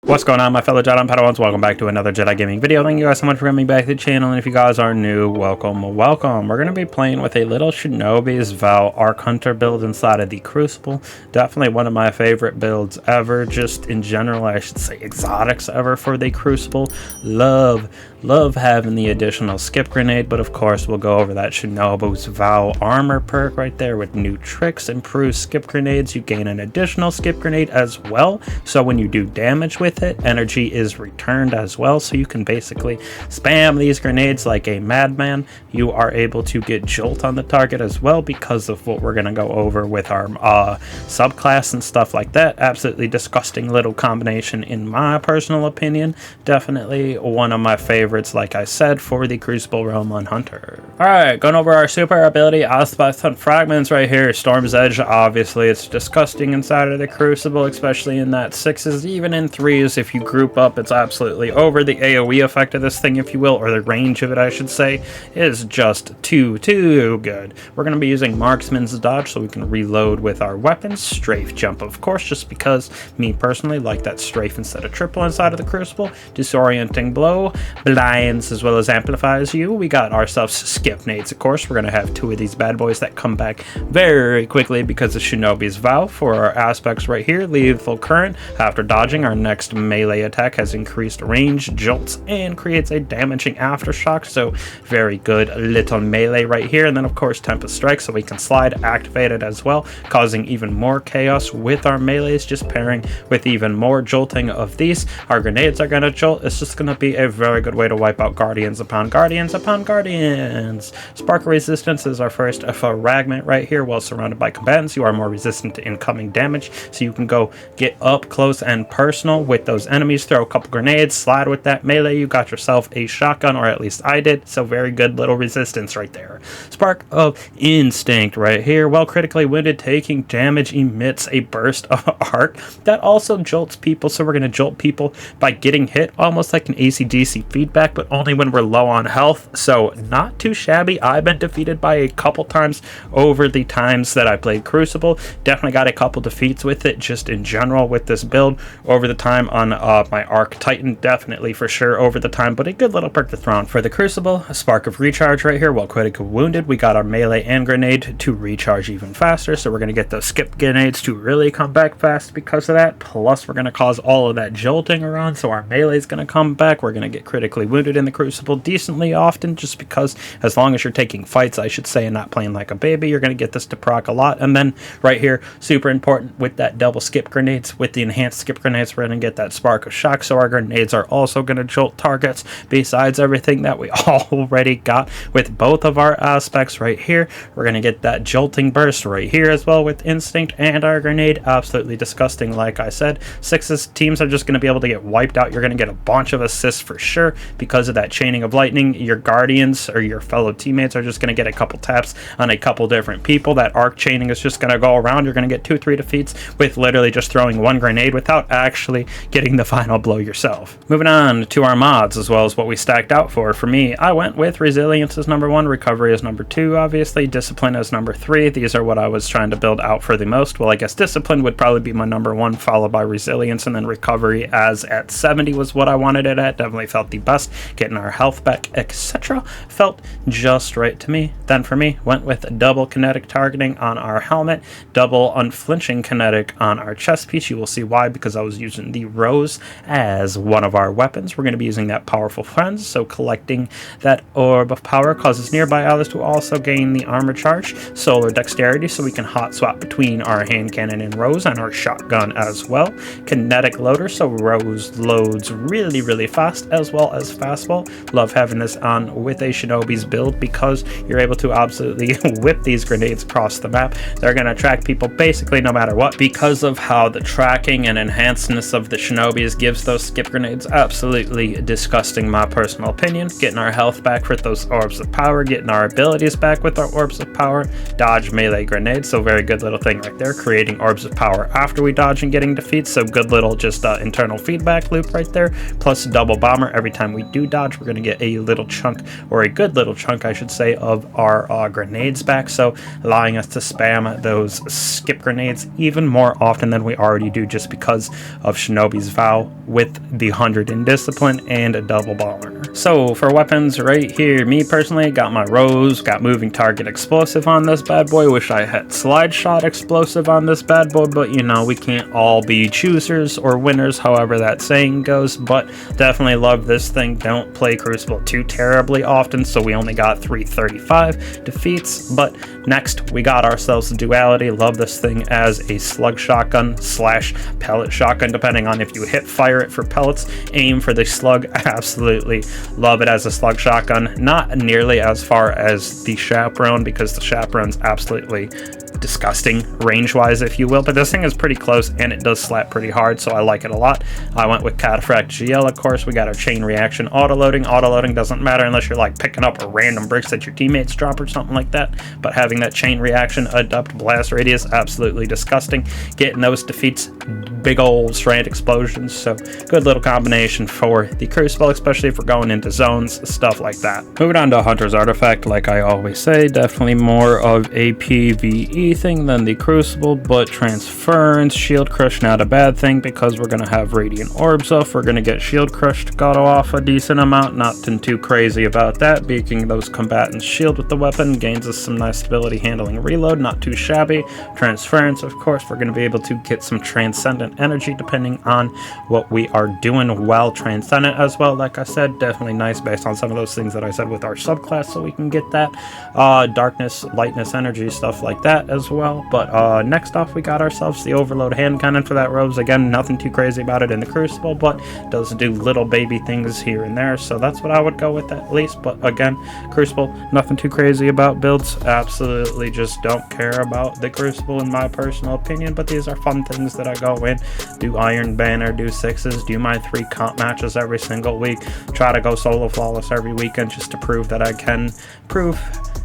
What's going on, my fellow Jedi and Padawans? Welcome back to another Jedi gaming video. Thank you guys so much for coming back to the channel, and if you guys are new, welcome. We're going to be playing with a little Shinobu's Vow Arc Hunter build inside of the Crucible. Definitely one of my favorite builds ever, just in general, I should say exotics ever for the Crucible. Love having the additional skip grenade, but of course we'll go over that Shinobu's Vow armor perk right there with new tricks, improved skip grenades. You gain an additional skip grenade as well, so when you do damage with it, energy is returned as well, so you can basically spam these grenades like a madman. You are able to get Jolt on the target as well because of what we're going to go over with our subclass and stuff like that. Absolutely disgusting little combination in my personal opinion. Definitely one of my favorites, like I said, for the Crucible Realm on Hunter. Alright, going over our super ability aspects on Fragments right here. Storm's Edge, obviously it's disgusting inside of the Crucible, especially in that 6s, even in 3s. If you group up, it's absolutely over. The AoE effect of this thing, if you will, or the range of it I should say, is just too good. We're going to be using Marksman's Dodge so we can reload with our weapons. Strafe Jump, of course, just because me personally like that strafe instead of triple inside of the Crucible. Disorienting Blow, blinds as well as amplifies you. We got ourselves skip nades, of course. We're going to have 2 of these bad boys that come back very quickly because of Shinobu's Vow. For our aspects right here, lethal current. After dodging, our next melee attack has increased range, jolts, and creates a damaging aftershock, so very good little melee right here. And then of course Tempest Strike, so we can slide activated as well, causing even more chaos with our melees, just pairing with even more jolting of these. Our grenades are going to jolt. It's just going to be a very good way to wipe out guardians upon guardians upon guardians. Spark Resistance is our first fragment right here. While surrounded by combatants, you are more resistant to incoming damage, so you can go get up close and personal with those enemies, throw a couple grenades, slide with that melee, you got yourself a shotgun, or at least I did, so very good little resistance right there. Spark of Instinct right here. While critically wounded, taking damage emits a burst of arc that also jolts people, so we're going to jolt people by getting hit, almost like an AC/DC feedback, but only when we're low on health, so not too shabby. I've been defeated by a couple times over the times that I played Crucible. Definitely got a couple defeats with it, just in general with this build over the time on my Arc Titan, definitely for sure over the time, but a good little perk to throw on for the Crucible. A Spark of Recharge right here. While critically wounded, we got our melee and grenade to recharge even faster, so we're going to get those skip grenades to really come back fast because of that, plus we're going to cause all of that jolting around, so our melee is going to come back. We're going to get critically wounded in the Crucible decently often, just because as long as you're taking fights, I should say, and not playing like a baby, you're going to get this to proc a lot. And then right here, super important with that double skip grenades, with the enhanced skip grenades, we're going to get that Spark of Shock, so our grenades are also going to jolt targets besides everything that we already got with both of our aspects right here. We're going to get that jolting burst right here as well with Instinct, and our grenade absolutely disgusting. Like I said, 6s teams are just going to be able to get wiped out. You're going to get a bunch of assists for sure because of that chaining of lightning. Your guardians or your fellow teammates are just going to get a couple taps on a couple different people. That arc chaining is just going to go around. You're going to get 2-3 defeats with literally just throwing one grenade without actually getting the final blow yourself. Moving on to our mods as well as what we stacked out for. For me, I went with Resilience as number 1, Recovery as number 2, obviously, Discipline as number 3. These are what I was trying to build out for the most. Well, I guess Discipline would probably be my number 1, followed by Resilience, and then Recovery as at 70 was what I wanted it at. Definitely felt the best. Getting our health back, etc. felt just right to me. Then for me, went with double kinetic targeting on our helmet, double unflinching kinetic on our chest piece. You will see why, because I was using the Rose as one of our weapons. We're going to be using that Powerful Friends, so collecting that Orb of Power causes nearby allies to also gain the armor charge. Solar Dexterity, so we can hot swap between our hand cannon and Rose, and our shotgun as well. Kinetic Loader, so Rose loads really fast, as well as fastball. Love having this on with a Shinobu's build because you're able to absolutely whip these grenades across the map. They're going to track people basically no matter what, because of how the tracking and enhancedness of the Shinobu's gives those skip grenades absolutely disgusting, my personal opinion. Getting our health back with those Orbs of Power, getting our abilities back with our Orbs of Power, dodge melee grenades, so very good little thing right there, creating Orbs of Power after we dodge and getting defeats, so good little just internal feedback loop right there, plus double bomber. Every time we do dodge, we're going to get a little chunk, or a good little chunk I should say, of our grenades back, so allowing us to spam those skip grenades even more often than we already do, just because of Shinobu Shinobi's Vow with the 100 in Discipline and a double ball earner. So for weapons right here, me personally got my Rose, got Moving Target Explosive on this bad boy. Wish I had Slide Shot Explosive on this bad boy, but you know, we can't all be choosers or winners, however that saying goes. But definitely love this thing. Don't play Crucible too terribly often, so we only got 335 defeats. But next we got ourselves a Duality. Love this thing as a slug shotgun slash pellet shotgun, depending on if you hip fire it for pellets, aim for the slug. Absolutely love it as a slug shotgun. Not nearly as far as the Chaperone, because the Chaperone's absolutely disgusting range wise, if you will, but this thing is pretty close and it does slap pretty hard, so I like it a lot. I went with Cataphract GL. Of course, we got our chain reaction auto-loading. Auto-loading doesn't matter unless you're like picking up a random bricks that your teammates drop or something like that, but having that chain reaction adept blast radius, absolutely disgusting. Getting those defeats big old strand explosions, so good little combination for the Crucible, especially if we're going into zones, stuff like that. Moving on to Hunter's Artifact, like I always say, definitely more of a PvE thing than the Crucible, but Transference, Shield Crush, not a bad thing because we're going to have Radiant Orbs off. We're going to get Shield Crushed, got off a decent amount, nothing too crazy about that. Beaking those combatants shield with the weapon gains us some nice stability handling reload, not too shabby. Transference, of course, we're going to be able to get some Transcendent energy depending on what we are doing while Transcendent as well. Like I said, definitely nice based on some of those things that I said with our subclass, so we can get that darkness, lightness energy, stuff like that as well. But next off, we got ourselves the Overload hand cannon for that Rose. Again, nothing too crazy about it in the Crucible, but does do little baby things here and there, so that's what I would go with at least. But again, Crucible, nothing too crazy about builds. Absolutely just don't care about the Crucible in my personal opinion, but these are fun things that I go in, do Iron Banner, do sixes, do my 3 comp matches every single week, try to go solo flawless every weekend just to prove that I can prove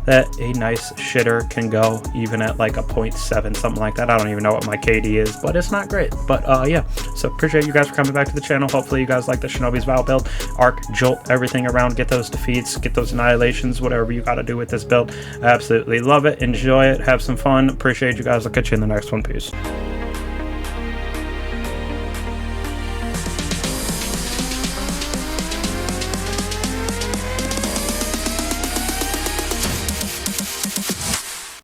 that a nice shitter can go even at like a 0.7, something like that. I don't even know what my KD is, but it's not great. But yeah, so appreciate you guys for coming back to the channel. Hopefully you guys like the Shinobi's Vow build, Arc, Jolt, everything around, get those defeats, get those annihilations, whatever you got to do with this build. Absolutely love it, enjoy it, have some fun. Appreciate you guys. I'll catch you in the next one. Peace.